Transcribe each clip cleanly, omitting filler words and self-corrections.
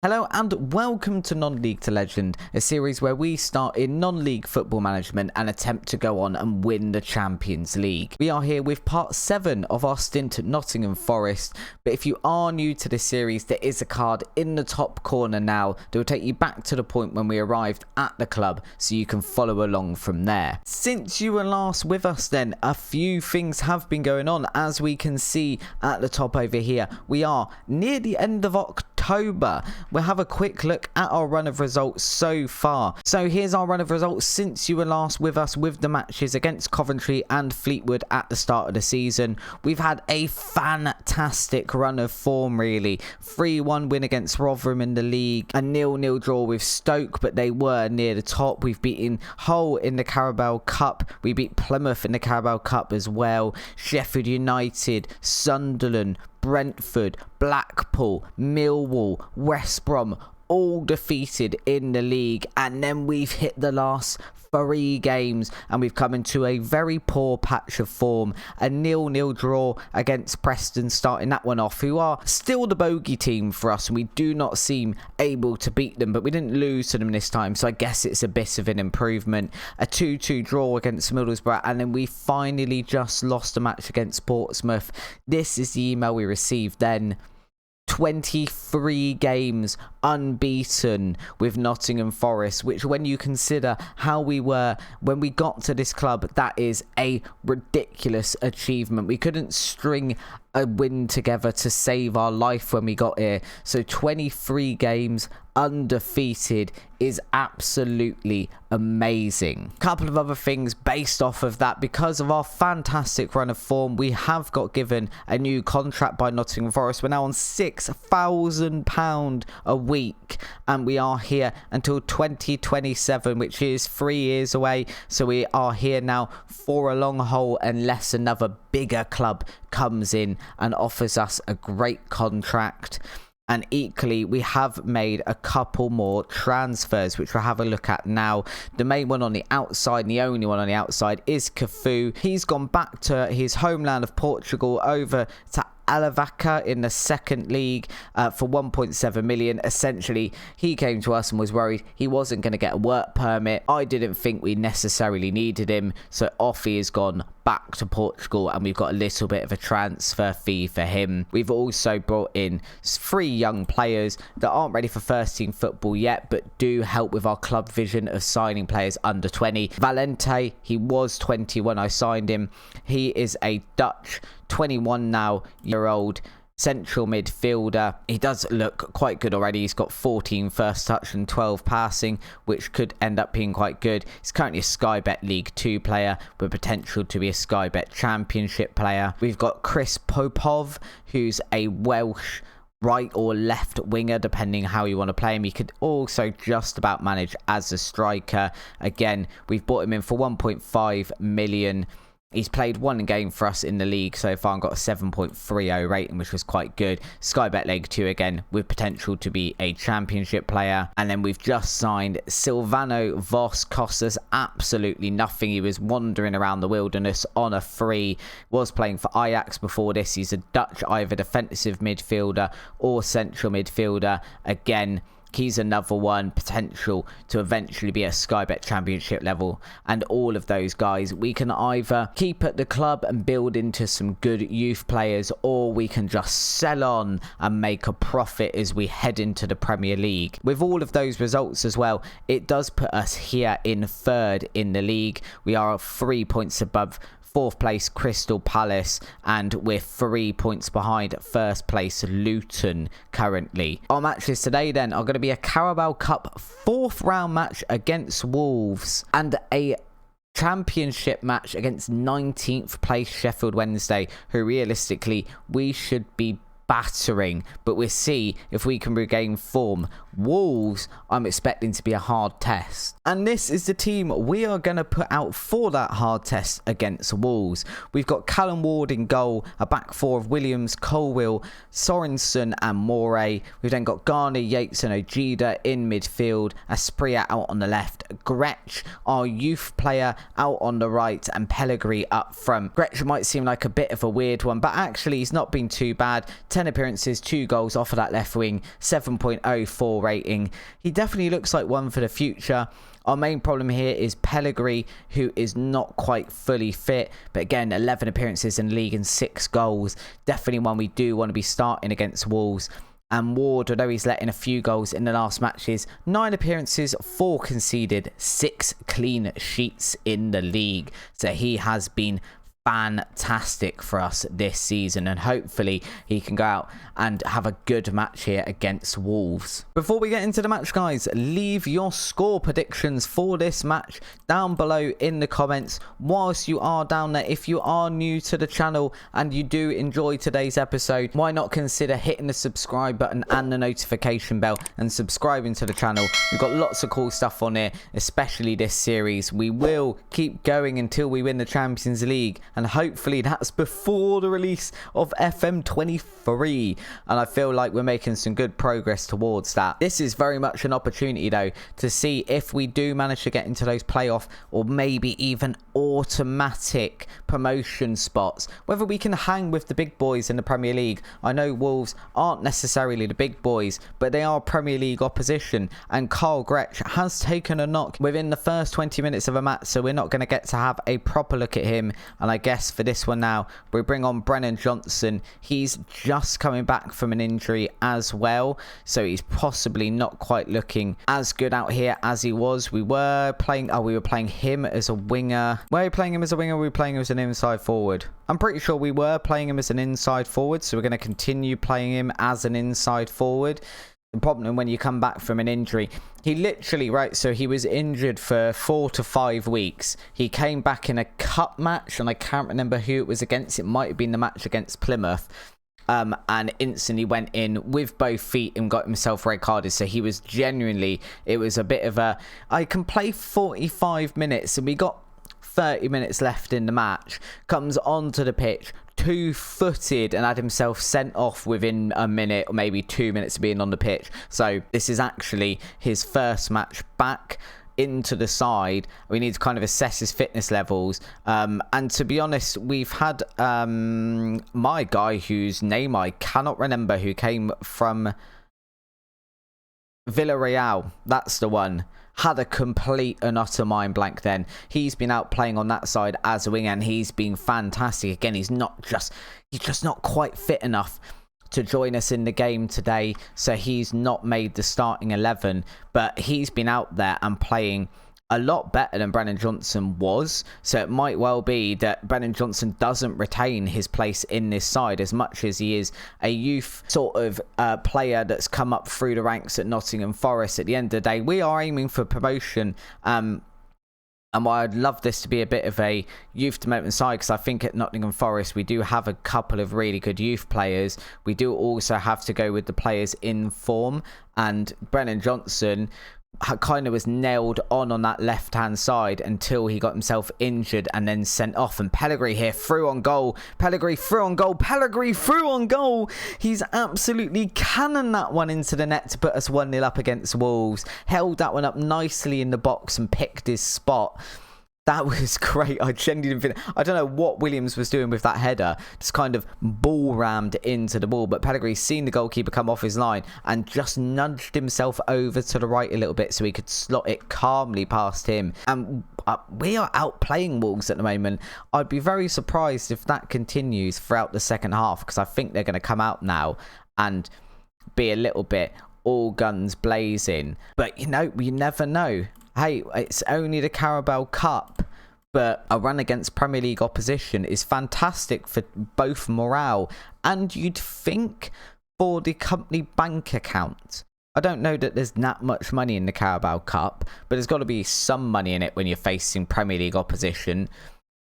Hello and welcome to Non-League to Legend, a series where we start in non-league football management and attempt to go on and win the Champions League. We are here with part 7 of our stint at Nottingham Forest, but if you are new to this series, there is a card in the top corner now that will take you back to the point when we arrived at the club so you can follow along from there. Since you were last with us then, a few things have been going on. As we can see at the top over here, we are near the end of October. We'll have a quick look at our run of results so far. So here's our run of results since you were last with us with the matches against Coventry and Fleetwood at the start of the season. We've had a fantastic run of form really. 3-1 win against Rotherham in the league, a 0-0 draw with Stoke, but they were near the top. We've beaten Hull in the Carabao Cup. We beat Plymouth in the Carabao Cup as well. Sheffield United, Sunderland, Brentford, Blackpool, Millwall, West Brom, all defeated in the league. And then we've hit the last 3 games and we've come into a very poor patch of form. A 0-0 draw against Preston, starting that one off, who are still the bogey team for us, and we do not seem able to beat them, but we didn't lose to them this time, so I guess it's a bit of an improvement. A 2-2 draw against Middlesbrough, and then we finally just lost a match against Portsmouth. This is the email we received then. 23 games unbeaten with Nottingham Forest, which when you consider how we were when we got to this club, that is a ridiculous achievement. We couldn't string a win together to save our life when we got here. So 23 games undefeated is absolutely amazing. Couple of other things based off of that: because of our fantastic run of form, we have got given a new contract by Nottingham Forest. We're now on £6,000 a week, and we are here until 2027, which is 3 years away. So we are here now for a long haul unless another bigger club comes in and offers us a great contract. And equally, we have made a couple more transfers, which we'll have a look at now. The main one on the outside, and the only one on the outside, is Cafu. He's gone back to his homeland of Portugal, over to Alavaca in the second league for 1.7 million. Essentially, he came to us and was worried he wasn't going to get a work permit. I didn't think we necessarily needed him, so off he has gone back to Portugal, and we've got a little bit of a transfer fee for him. We've also brought in 3 young players that aren't ready for first team football yet, but do help with our club vision of signing players under 20. Valente, he was 20 when I signed him. He is a Dutch 21 now year old central midfielder. He does look quite good already. He's got 14 first touch and 12 passing, which could end up being quite good. He's currently a Sky Bet League 2 player with potential to be a Sky Bet Championship player. We've got Chris Popov, who's a Welsh right or left winger, depending how you want to play him. He could also just about manage as a striker. Again, we've bought him in for 1.5 million. He's played 1 game for us in the league so far and got a 7.30 rating, which was quite good. Sky Bet League 2 again, with potential to be a championship player. And then we've just signed Silvano Vos. Cost us absolutely nothing. He was wandering around the wilderness on a free. Was playing for Ajax before this. He's a Dutch either defensive midfielder or central midfielder. Again, he's another one, potential to eventually be a Sky Bet Championship level. And all of those guys we can either keep at the club and build into some good youth players, or we can just sell on and make a profit as we head into the Premier League. With all of those results as well, it does put us here in 3rd in the league. We are 3 points above 4th place Crystal Palace, and we're 3 points behind 1st place Luton currently. Our matches today then are going to be a Carabao Cup 4th round match against Wolves, and a championship match against 19th place Sheffield Wednesday, who realistically we should be battering, but we'll see if we can regain form. Wolves, I'm expecting to be a hard test. And this is the team we are going to put out for that hard test against Wolves. We've got Callum Ward in goal, a back 4 of Williams, Colwill, Sorensen and Moray. We've then got Garner, Yates and Ojeda in midfield, Aspria out on the left, Gretsch, our youth player, out on the right, and Pellegrini up front. Gretsch might seem like a bit of a weird one, but actually he's not been too bad. 10 appearances, 2 goals off of that left wing, 7.04 rating. He definitely looks like one for the future. Our main problem here is Pellegrini, who is not quite fully fit. But again, 11 appearances in the league and 6 goals. Definitely one we do want to be starting against Wolves. And Ward, although he's let in a few goals in the last matches, 9 appearances, 4 conceded, 6 clean sheets in the league. So he has been fantastic for us this season, and hopefully he can go out and have a good match here against Wolves. Before we get into the match, guys, leave your score predictions for this match down below in the comments. Whilst you are down there, if you are new to the channel and you do enjoy today's episode, why not consider hitting the subscribe button and the notification bell and subscribing to the channel. We've got lots of cool stuff on here, especially this series. We will keep going until we win the Champions League, and hopefully that's before the release of FM23, and I feel like we're making some good progress towards that. This is very much an opportunity though to see if we do manage to get into those playoff or maybe even automatic promotion spots, whether we can hang with the big boys in the Premier League. I know Wolves aren't necessarily the big boys, but they are Premier League opposition, and Carl Gretsch has taken a knock within the first 20 minutes of a match, so we're not going to get to have a proper look at him. And I guess for this one now, we bring on Brennan Johnson. He's just coming back from an injury as well, so he's possibly not quite looking as good out here as he was. We were playing him as a winger. Were we playing him as a winger, or were we playing him as an inside forward? I'm pretty sure we were playing him as an inside forward, so we're going to continue playing him as an inside forward. The problem when you come back from an injury, he literally, right, so he was injured for 4 to 5 weeks. He came back in a cup match, and I can't remember who it was against. It might have been the match against Plymouth. And instantly went in with both feet and got himself red carded. So he was genuinely, it was a bit of a, I can play 45 minutes, and we got 30 minutes left in the match. Comes onto the pitch, 2-footed, and had himself sent off within a minute or maybe 2 minutes of being on the pitch. So this is actually his first match back into the side. We need to kind of assess his fitness levels, and to be honest, we've had my guy whose name I cannot remember, who came from Villarreal, that's the one, had a complete and utter mind blank then. He's been out playing on that side as a winger, and he's been fantastic. Again, he's just not quite fit enough to join us in the game today, so he's not made the starting 11, but he's been out there and playing a lot better than Brennan Johnson was. So it might well be that Brennan Johnson doesn't retain his place in this side, as much as he is a youth sort of player that's come up through the ranks at Nottingham Forest. At the end of the day, we are aiming for promotion, and while I'd love this to be a bit of a youth development side, because I think at Nottingham Forest we do have a couple of really good youth players, we do also have to go with the players in form. And Brennan Johnson kind of was nailed on that left hand side until he got himself injured and then sent off. And Pellegrini here through on goal. Pellegrini through on goal. He's absolutely cannoned that one into the net to put us 1-0 up against Wolves. Held that one up nicely in the box and picked his spot. That was great. I genuinely didn't think, I don't know what Williams was doing with that header. Just kind of ball rammed into the ball. But Pellegrini seen the goalkeeper come off his line and just nudged himself over to the right a little bit so he could slot it calmly past him. And we are outplaying Wolves at the moment. I'd be very surprised if that continues throughout the second half, because I think they're going to come out now and be a little bit all guns blazing. But, you know, you never know. Hey, it's only the Carabao Cup, but a run against Premier League opposition is fantastic for both morale and, you'd think, for the company bank account. I don't know that there's that much money in the Carabao Cup, but there's got to be some money in it when you're facing Premier League opposition.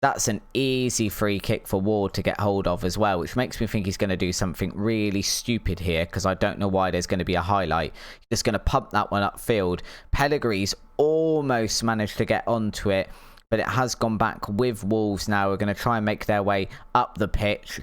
That's an easy free kick for Ward to get hold of as well, which makes me think he's going to do something really stupid here, because I don't know why there's going to be a highlight. He's just going to pump that one upfield. Pellegrini's almost managed to get onto it, but it has gone back with Wolves now. We're going to try and make their way up the pitch.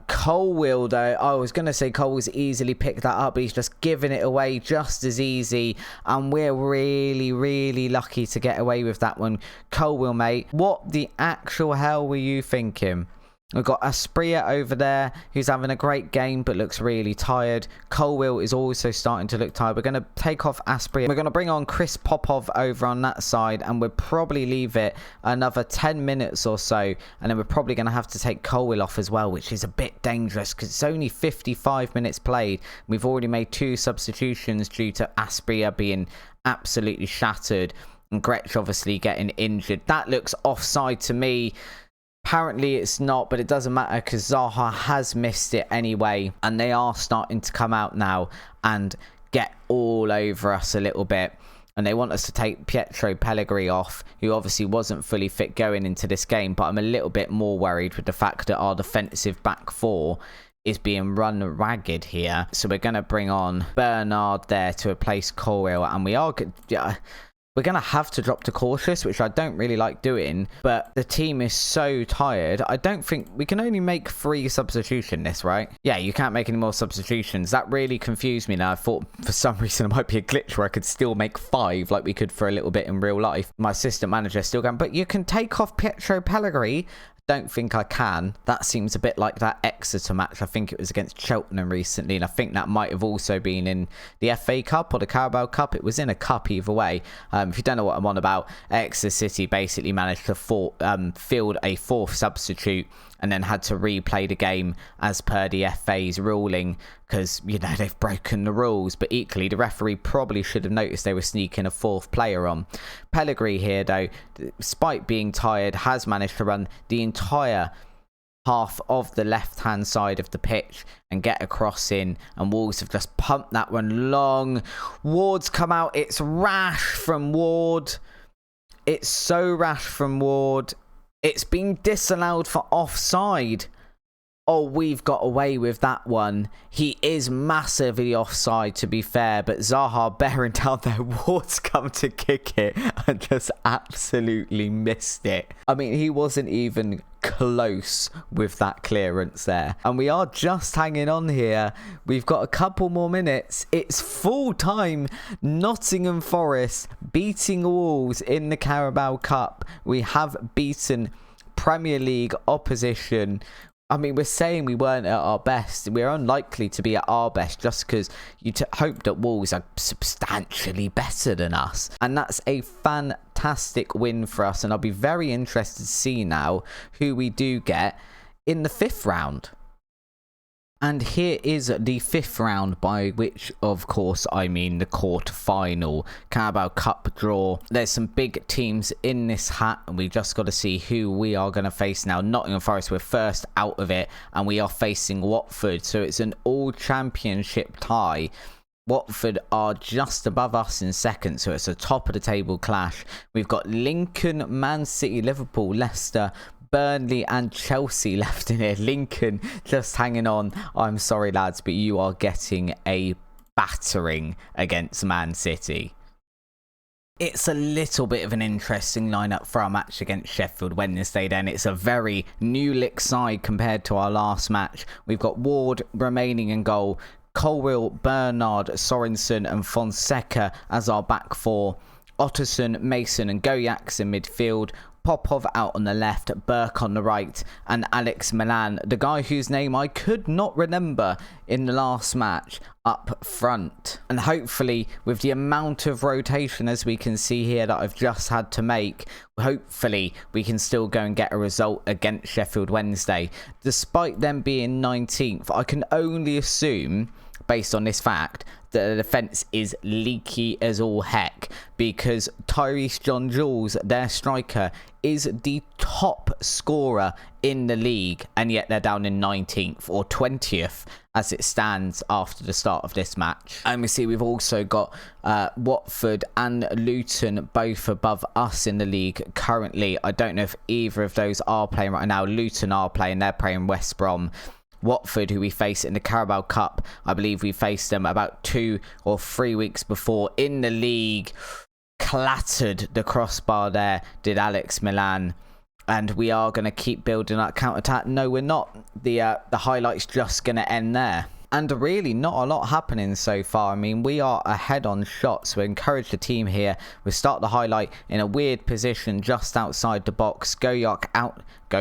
Colwill, though, I was going to say Colwill's easily picked that up, but he's just given it away just as easy, and we're really, really lucky to get away with that one. Colwill, mate, what the actual hell were you thinking? We've got HUNGRIER over there, who's having a great game but looks really tired. Colwill is also starting to look tired. We're going to take off HUNGRIER. We're going to bring on Chris Popov over on that side, and we'll probably leave it another 10 minutes or so. And then we're probably going to have to take Colwill off as well, which is a bit dangerous because it's only 55 minutes played. We've already made 2 substitutions due to HUNGRIER being absolutely shattered and Gretsch obviously getting injured. That looks offside to me. Apparently it's not, but it doesn't matter because Zaha has missed it anyway, and they are starting to come out now and get all over us a little bit, and they want us to take Pietro Pellegrini off, who obviously wasn't fully fit going into this game, but I'm a little bit more worried with the fact that our defensive back 4 is being run ragged here. So we're going to bring on Bernard there to replace Colwill, and we're going to have to drop to cautious, which I don't really like doing, but the team is so tired. I don't think we can only make 3 substitutions this, right? Yeah, you can't make any more substitutions. That really confused me now. I thought for some reason it might be a glitch where I could still make 5 like we could for a little bit in real life. My assistant manager still going, but you can take off Pietro Pellegrini. Don't think I can. That seems a bit like that Exeter match. I think it was against Cheltenham recently, and I think that might have also been in the FA Cup or the Carabao Cup. It was in a cup either way. If you don't know what I'm on about, Exeter City basically managed to field a 4th substitute and then had to replay the game as per the FA's ruling because, you know, they've broken the rules. But equally, the referee probably should have noticed they were sneaking a 4th player on. Pellegrini here, though, despite being tired, has managed to run the entire half of the left-hand side of the pitch and get a cross in, and Wolves have just pumped that one long. Ward's come out. It's rash from Ward. It's so rash from Ward. It's been disallowed for offside. Oh, we've got away with that one. He is massively offside, to be fair, but Zaha bearing down there. Ward's come to kick it and just absolutely missed it. I mean, he wasn't even close with that clearance there. And we are just hanging on here. We've got a couple more minutes. It's full time. Nottingham Forest beating Wolves in the Carabao Cup. We have beaten Premier League opposition. I mean, we're saying we weren't at our best. We're unlikely to be at our best just because you hope that Wolves are substantially better than us. And that's a fantastic win for us. And I'll be very interested to see now who we do get in the 5th round. And here is the 5th round, by which, of course, I mean the quarter-final Carabao Cup draw. There's some big teams in this hat, and we just got to see who we are going to face now. Nottingham Forest, we're first out of it, and we are facing Watford. So it's an all-championship tie. Watford are just above us in second, so it's a top-of-the-table clash. We've got Lincoln, Man City, Liverpool, Leicester, Burnley and Chelsea left in here. Lincoln just hanging on. I'm sorry, lads, but you are getting a battering against Man City. It's a little bit of an interesting lineup for our match against Sheffield Wednesday then. It's a very new lick side compared to our last match. We've got Ward remaining in goal, Colwill, Bernard, Sorensen and Fonseca as our back 4. Otterson, Mason and Goyaks in midfield. Popov out on the left, Burke on the right, and Alex Milan, the guy whose name I could not remember in the last match, up front. And hopefully, with the amount of rotation as we can see here that I've just had to make, hopefully we can still go and get a result against Sheffield Wednesday. Despite them being 19th, I can only assume, based on this fact, that the defence is leaky as all heck, because Tyrese John-Jules, their striker, is the top scorer in the league, and yet they're down in 19th or 20th as it stands after the start of this match. And we see we've also got Watford and Luton both above us in the league currently. I don't know if either of those are playing right now. Luton are playing, they're playing West Brom. Watford, who we faced in the Carabao Cup, I believe we faced them about 2 or 3 weeks before in the league. Clattered the crossbar there, did Alex Milan. And we are going to keep building that counter-attack. No, we're not. The highlight's just going to end there. And really not a lot happening so far. I mean, we are ahead on shots. We encourage the team here. We start the highlight in a weird position just outside the box. Goyak out to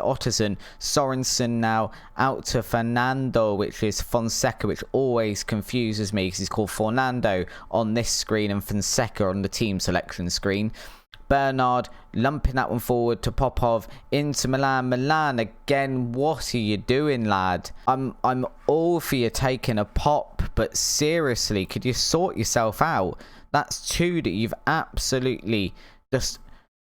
Otterson. Sorensen now out to Fernando, which is Fonseca, which always confuses me because he's called Fernando on this screen and Fonseca on the team selection screen. Bernard lumping that one forward to Popov into Milan. Milan again, what are you doing, lad? I'm all for you taking a pop, but seriously, could you sort yourself out? That's two that you've absolutely just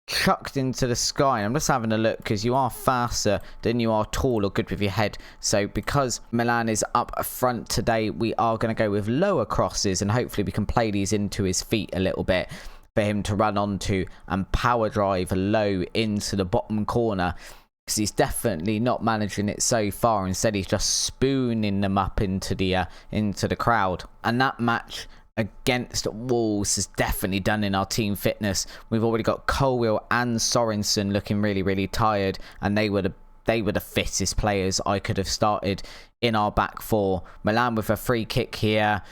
chucked into the sky. And I'm just having a look because you are faster than you are tall or good with your head. So because Milan is up front today, we are going to go with lower crosses and hopefully we can play these into his feet a little bit for him to run onto and power drive low into the bottom corner, because he's definitely not managing it so far. Instead, he's just spooning them up into the crowd. And that match against Wolves is definitely done in our team fitness. We've already got Colwill and Sorensen looking really, really tired, and they were the fittest players I could have started in our back four. Milan with a free kick here.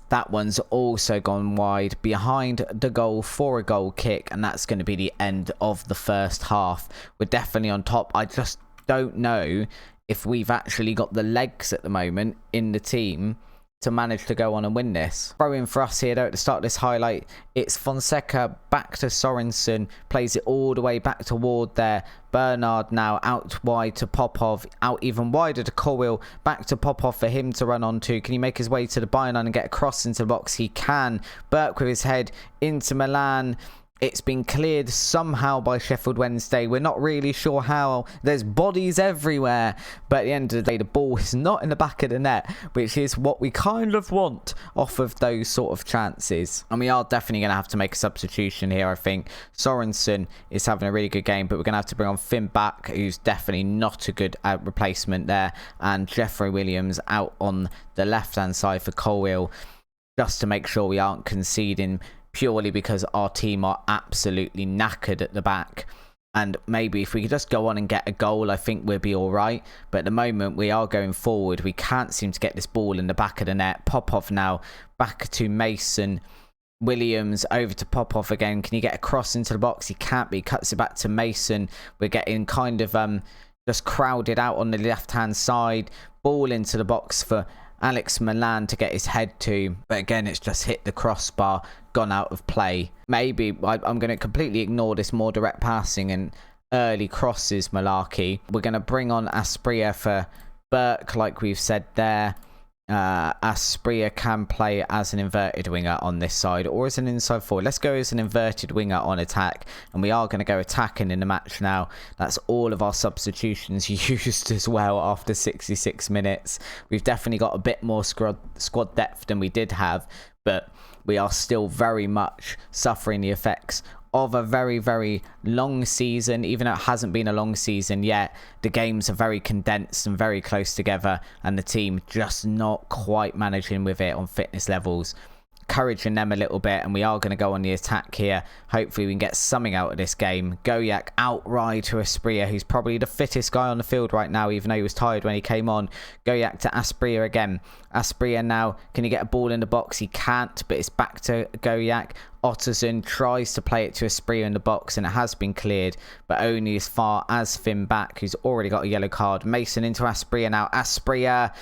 That one's also gone wide behind the goal for a goal kick, and that's going to be the end of the first half. We're definitely on top. I just don't know if we've actually got the legs at the moment in the team to manage to go on and win this. Throw in for us here though at the start of this highlight. It's Fonseca back to Sorensen, plays it all the way back to Ward there. Bernard now out wide to Popov, out even wider to Colwill, back to Popov for him to run onto. Can he make his way to the byline and get across into the box? He can. Burke with his head into Milan. It's been cleared somehow by Sheffield Wednesday. We're not really sure how. There's bodies everywhere. But at the end of the day, the ball is not in the back of the net, which is what we kind of want off of those sort of chances. And we are definitely going to have to make a substitution here, I think. Sorensen is having a really good game, but we're going to have to bring on Finn back, who's definitely not a good replacement there. And Jeffrey Williams out on the left-hand side for Colwill, just to make sure we aren't conceding purely because our team are absolutely knackered at the back. And maybe if we could just go on and get a goal, I think we'll be all right. But at the moment, we are going forward. We can't seem to get this ball in the back of the net. Popov now back to Mason. Williams over to Popov again. Can he get across into the box? He can't be. Cuts it back to Mason. We're getting kind of just crowded out on the left-hand side. Ball into the box for Alex Milan to get his head to, but again it's just hit the crossbar, gone out of play. Maybe I'm going to completely ignore this more direct passing and early crosses malarkey. We're going to bring on Asprilla for Burke, like we've said there. Asprilla can play as an inverted winger on this side or as an inside forward. Let's go as an inverted winger on attack, and we are going to go attacking in the match now. That's all of our substitutions used as well after 66 minutes. We've definitely got a bit more squad depth than we did have, but we are still very much suffering the effects of a very, very long season. Even though it hasn't been a long season yet, the games are very condensed and very close together, and the team just not quite managing with it on fitness levels. Encouraging them a little bit, and we are going to go on the attack here. Hopefully we can get something out of this game. Goyak outright to Asprilla, who's probably the fittest guy on the field right now, even though he was tired when he came on. Goyak to Asprilla again. Asprilla now, can he get a ball in the box? He can't, but it's back to Goyak. Otterson tries to play it to Asprilla in the box, and it has been cleared, but only as far as Finn back, who's already got a yellow card. Mason into Asprilla now. Asprilla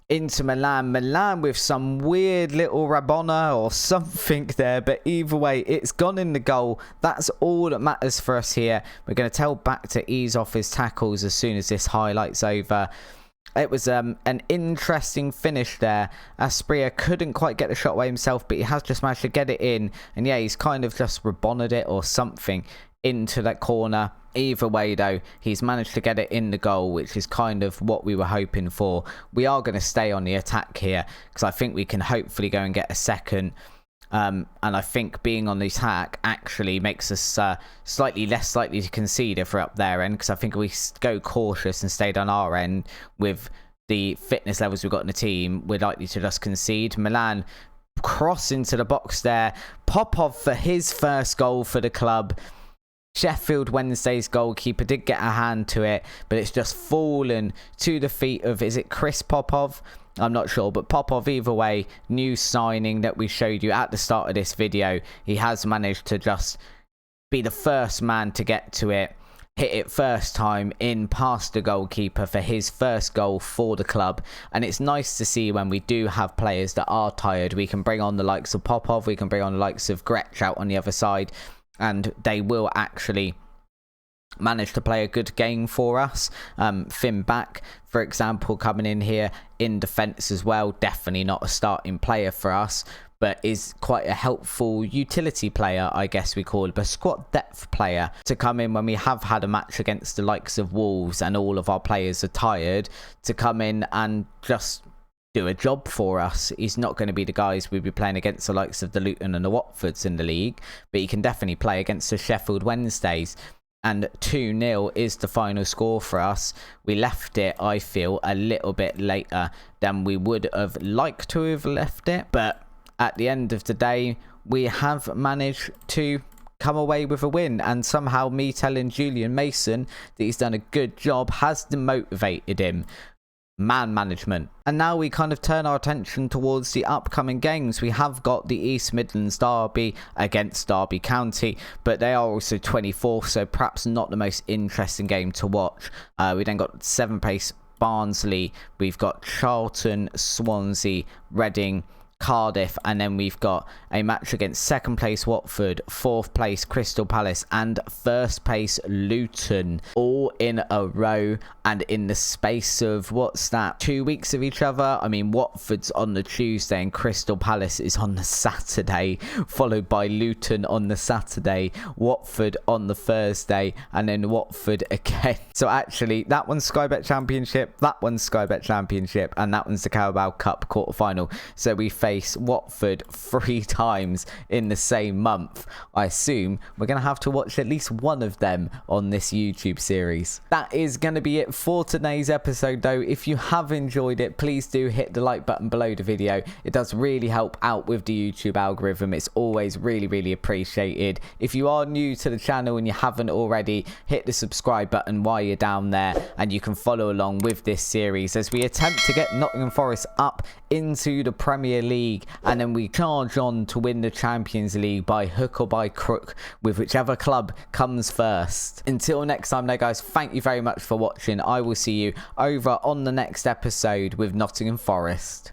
into Milan. Milan with some weird little Rabona or something there, but either way, it's gone in the goal. That's all that matters for us here. We're going to tell back to ease off his tackles as soon as this highlight's over. It was an interesting finish there. Asprilla couldn't quite get the shot away himself, but he has just managed to get it in. And yeah, he's kind of just Rabona'd it or something into that corner. Either way though, he's managed to get it in the goal, which is kind of what we were hoping for. We are going to stay on the attack here because I think we can hopefully go and get a second. And I think being on the attack actually makes us slightly less likely to concede if we're up their end, because I think if we go cautious and stayed on our end with the fitness levels we've got in the team, we're likely to just concede. Milan cross into the box there. Popov for his first goal for the club. Sheffield Wednesday's goalkeeper did get a hand to it, but it's just fallen to the feet of, is it Chris Popov? I'm not sure, but Popov, either way, new signing that we showed you at the start of this video. He has managed to just be the first man to get to it, hit it first time in past the goalkeeper for his first goal for the club. And it's nice to see when we do have players that are tired, we can bring on the likes of Popov, we can bring on the likes of Gretsch out on the other side, and they will actually manage to play a good game for us. Finn Back, for example, coming in here in defence as well, definitely not a starting player for us, but is quite a helpful utility player, I guess we call it, a squad depth player to come in when we have had a match against the likes of Wolves and all of our players are tired, to come in and just do a job for us. He's not going to be the guys we'll be playing against the likes of the Luton and the Watfords in the league, but he can definitely play against the Sheffield Wednesdays. And 2-0 is the final score for us. We left it, I feel, a little bit later than we would have liked to have left it, but at the end of the day, we have managed to come away with a win, and somehow me telling Julian Mason that he's done a good job has demotivated him. Man management. And now we kind of turn our attention towards the upcoming games. We have got the East Midlands derby against Derby County, but they are also 24th, so perhaps not the most interesting game to watch. We then got 7th place Barnsley, we've got Charlton, Swansea, Reading, Cardiff, and then we've got a match against 2nd place Watford, 4th place Crystal Palace, and 1st place Luton, all in a row and in the space of, what's that, 2 weeks of each other. I mean, Watford's on the Tuesday and Crystal Palace is on the Saturday, followed by Luton on the Saturday, Watford on the Thursday, and then Watford again. So actually, that one's Sky Bet Championship, that one's Sky Bet Championship, and that one's the Carabao Cup quarter-final. So we face Watford 3 times in the same month. I assume we're going to have to watch at least one of them on this YouTube series. That is going to be it for today's episode though. If you have enjoyed it, please do hit the like button below the video. It does really help out with the YouTube algorithm. It's always really appreciated. If you are new to the channel and you haven't already, hit the subscribe button while you're down there, and you can follow along with this series as we attempt to get Nottingham Forest up into the Premier League, and then we charge on to win the Champions League by hook or by crook, with whichever club comes first. Until next time though guys, thank you very much for watching. I will see you over on the next episode with Nottingham Forest.